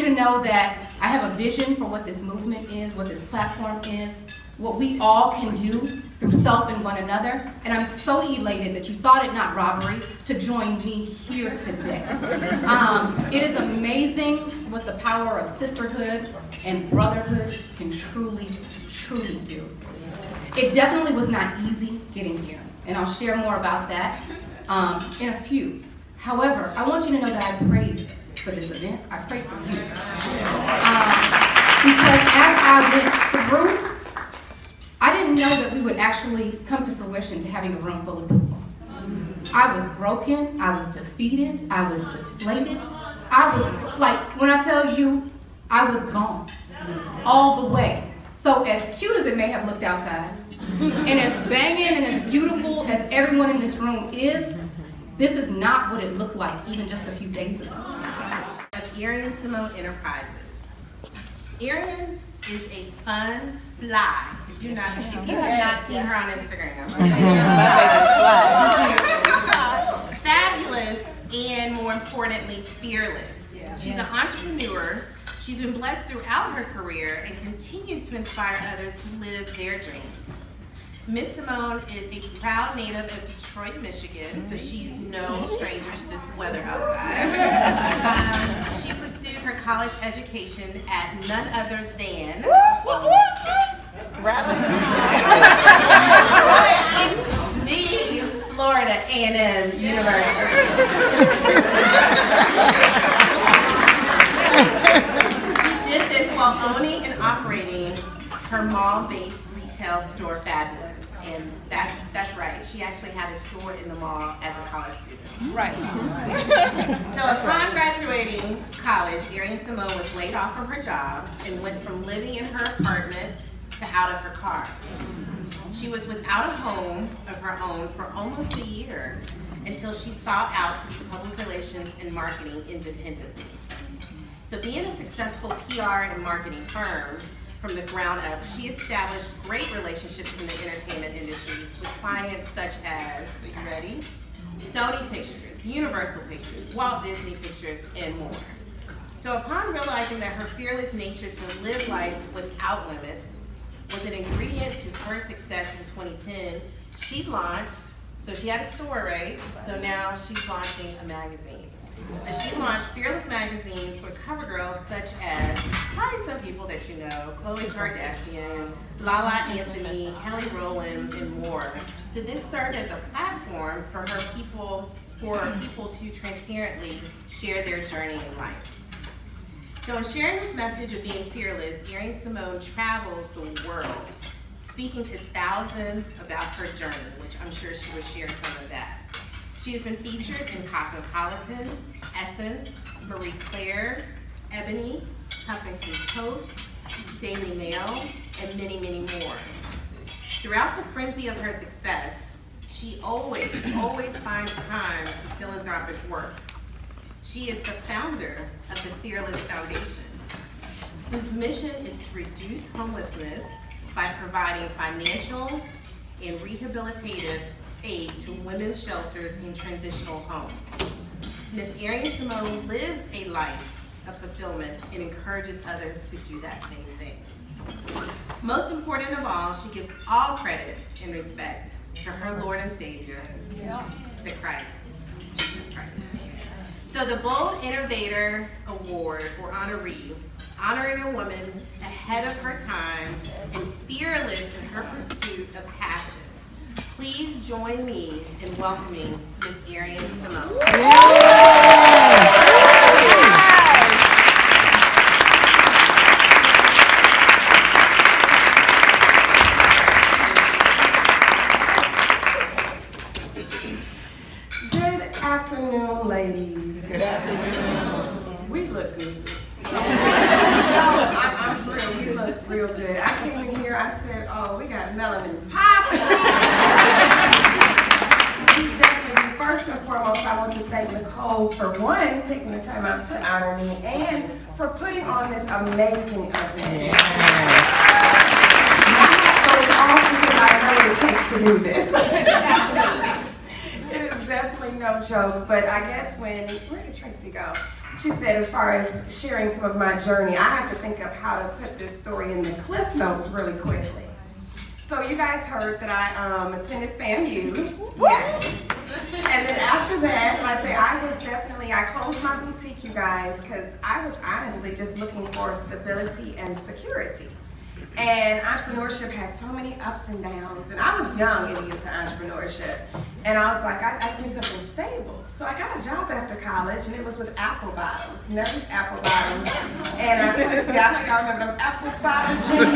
to know that I have a vision for what this movement is, what this platform is, what we all can do through self and one another. And I'm so elated that you thought it not robbery to join me here today. It is amazing what the power of sisterhood and brotherhood can truly, truly do. It definitely was not easy getting here, and I'll share more about that in a few. However, I want you to know that I prayed for this event. I prayed for you. Because as I went through, I didn't know that we would actually come to fruition to having a room full of people. I was broken, I was defeated, I was deflated. I was, like, when I tell you, I was gone all the way. So as cute as it may have looked outside, and as banging and as beautiful as everyone in this room is, this is not what it looked like even just a few days ago. Of Arian Simone Enterprises. Arian is a fun fly. If you have not seen her on Instagram, fabulous and more importantly, fearless. She's an entrepreneur. She's been blessed throughout her career and continues to inspire others to live their dreams. Miss Simone is a proud native of Detroit, Michigan, so she's no stranger to this weather outside. She pursued her college education at none other than the Florida A&M University. She did this while owning and operating her mall-based retail store, Fabulous. And that's right. She actually had a store in the mall as a college student. Right. So upon graduating college, Arian Simone was laid off from her job and went from living in her apartment to out of her car. She was without a home of her own for almost a year until she sought out to do public relations and marketing independently. So being a successful PR and marketing firm, from the ground up, she established great relationships in the entertainment industries with clients such as, are you ready? Sony Pictures, Universal Pictures, Walt Disney Pictures, and more. So upon realizing that her fearless nature to live life without limits was an ingredient to her success in 2010, she launched, so she had a store, right? So now she's launching a magazine. So she launched fearless magazines for cover girls such as probably some people that you know, Khloe Kardashian, Lala Anthony, Kelly Rowland, and more. So this served as a platform for people to transparently share their journey in life. So in sharing this message of being fearless, Arian Simone travels the world, speaking to thousands about her journey, which I'm sure she will share some of that. She has been featured in Cosmopolitan, Essence, Marie Claire, Ebony, Huffington Post, Daily Mail, and many, many more. Throughout the frenzy of her success, she always finds time for philanthropic work. She is the founder of the Fearless Foundation, whose mission is to reduce homelessness by providing financial and rehabilitative aid to women's shelters and transitional homes. Ms. Arian Simone lives a life of fulfillment and encourages others to do that same thing. Most important of all, she gives all credit and respect to her Lord and Savior, the Christ, Jesus Christ. So the Bold Innovator Award, or Honoree, honoring a woman ahead of her time and fearless in her pursuit of passion. Please join me in welcoming Ms. Arian Simone. Good afternoon, ladies. Good afternoon. We look good. I'm for real, we look real good. I came in here, I said, oh, we got melanin popping. First and foremost, I want to thank Nicole for one, taking the time out to honor me, and for putting on this amazing event. My hat goes off because I know what it takes to do this. It is definitely no joke, but I guess where did Tracy go? She said, as far as sharing some of my journey, I have to think of how to put this story in the cliff notes really quickly. So you guys heard that I attended FAMU. Yes. And then after that, I closed my boutique, you guys, because I was honestly just looking for stability and security. And entrepreneurship had so many ups and downs, and I was young getting into entrepreneurship. And I was like, I just need something stable. So I got a job after college, and it was with apple bottoms, Nelly's apple bottoms. And I know y'all remember them apple bottom jeans.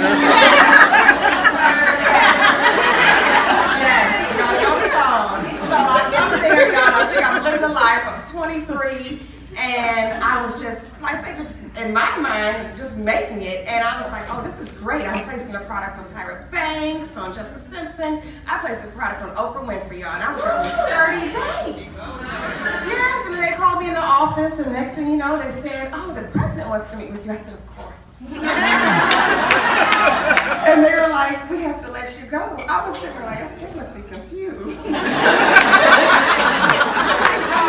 Yes, y'all know the song. So I'm there, y'all. I think I'm living a life. I'm 23, and I was just, like I say, just in my mind, just making it. And I was like, oh, this is great. I'm placing a product on Tyra Banks, on Jessica Simpson. I placed a product on Oprah Winfrey, y'all, and I was there for 30 days. Yes, and then they called me in the office, and the next thing you know, they said, oh, the president wants to meet with you. I said, of course. And they were like, we have to let you go. I was sitting there like, I said, they must be confused.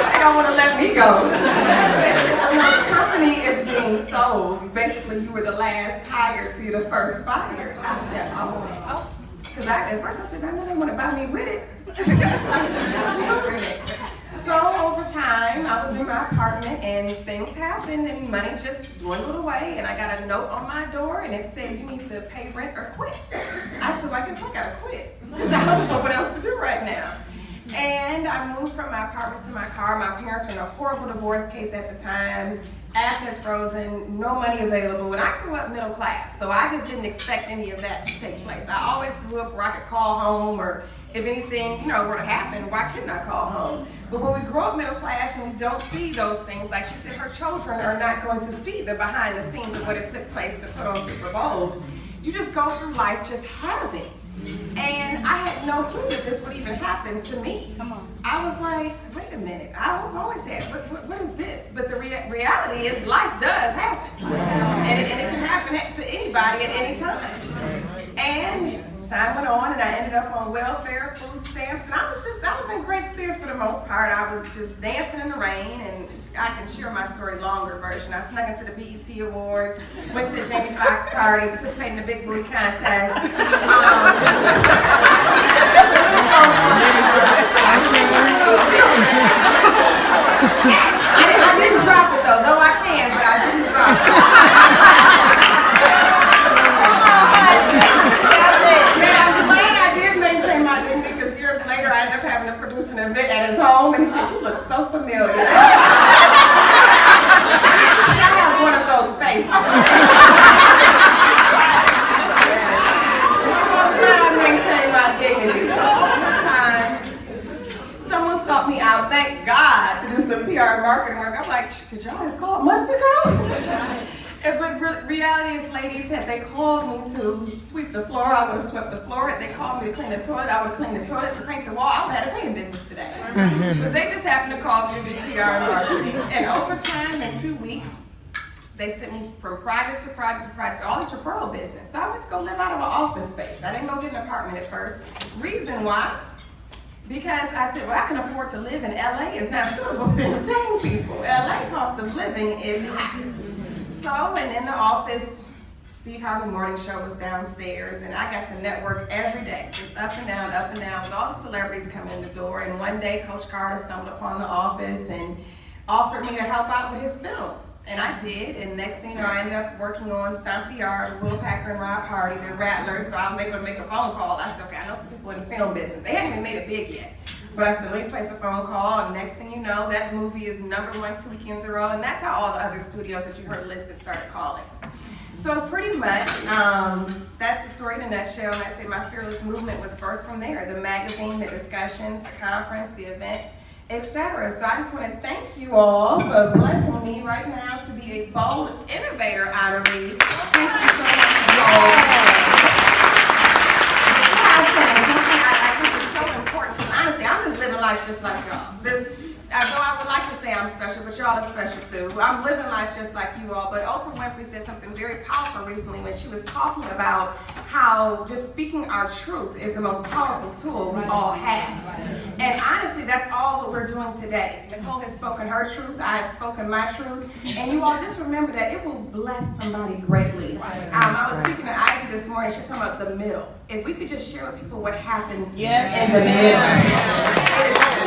They don't want to let me go. They said, oh, no, the company is being sold. Basically, you were the last hired, so you're the first fired. I said, oh. Because at first I said, I know they want to buy me with it. So over time, I was in my apartment and things happened and money just dwindled away, and I got a note on my door and it said, you need to pay rent or quit. I said, well, I guess I gotta quit because I don't know what else to do right now. And I moved from my apartment to my car. My parents were in a horrible divorce case at the time, assets frozen, no money available, and I grew up middle class, so I just didn't expect any of that to take place. I always grew up where I could call home, or if anything, were to happen, why couldn't I call home? But when we grow up middle class and we don't see those things, like she said, her children are not going to see the behind the scenes of what it took place to put on Super Bowl. You just go through life just having. And I had no clue that this would even happen to me. Come on. I was like, wait a minute, I've always had, what is this? But the reality is life does happen. And it can happen to anybody at any time. And time went on and I ended up on welfare, food stamps, and I was in great spirits for the most part. I was just dancing in the rain, and I can share my story longer version. I snuck into the BET Awards, went to a Jamie Foxx party, participated in the Big Booty Contest. I didn't drop it though, though I can, but I didn't drop it. I ended up having to produce an event at his home, and he said, you look so familiar. I have one of those faces. So I'm glad I maintained my dignity. So over time, someone sought me out, thank God, to do some PR and marketing work. I'm like, could y'all have called months ago? But reality is, ladies, had they called me to sweep the floor, I would have swept the floor. If they called me to clean the toilet, I would have cleaned the toilet. To paint the wall, I would have had a painting business today. But they just happened to call me to do PR and marketing. And over time, in 2 weeks, they sent me from project to project to project, all this referral business. So I went to go live out of an office space. I didn't go get an apartment at first. Reason why? Because I said, well, I can afford to live in LA. It's not suitable to entertain people. LA cost of living is high. So, and in the office, Steve Harvey Morning Show was downstairs, and I got to network every day, just up and down, with all the celebrities coming in the door. And one day, Coach Carter stumbled upon the office and offered me to help out with his film. And I did, and next thing you know, I ended up working on Stomp the Yard, Will Packer and Rob Hardy, the Rattlers, so I was able to make a phone call. I said, okay, I know some people in the film business. They hadn't even made it big yet. But I said, let me place a phone call, and next thing you know, that movie is #1 2 weekends in a row, and that's how all the other studios that you heard listed started calling. So pretty much, that's the story in a nutshell, and I'd say my Fearless movement was birthed from there. The magazine, the discussions, the conference, the events, etc. So I just want to thank you all for blessing me right now to be a bold innovator, Honoree. Thank you so much, y'all. I'm just living life just like y'all. Although I would like to say I'm special, but y'all are special too. I'm living life just like you all. But Oprah Winfrey said something very powerful recently when she was talking about how just speaking our truth is the most powerful tool we all have. And honestly, honestly, that's all what we're doing today. Nicole has spoken her truth, I have spoken my truth, and you all just remember that it will bless somebody greatly. I was speaking to Ivy this morning, she was talking about the middle. If we could just share with people what happens in the middle. It is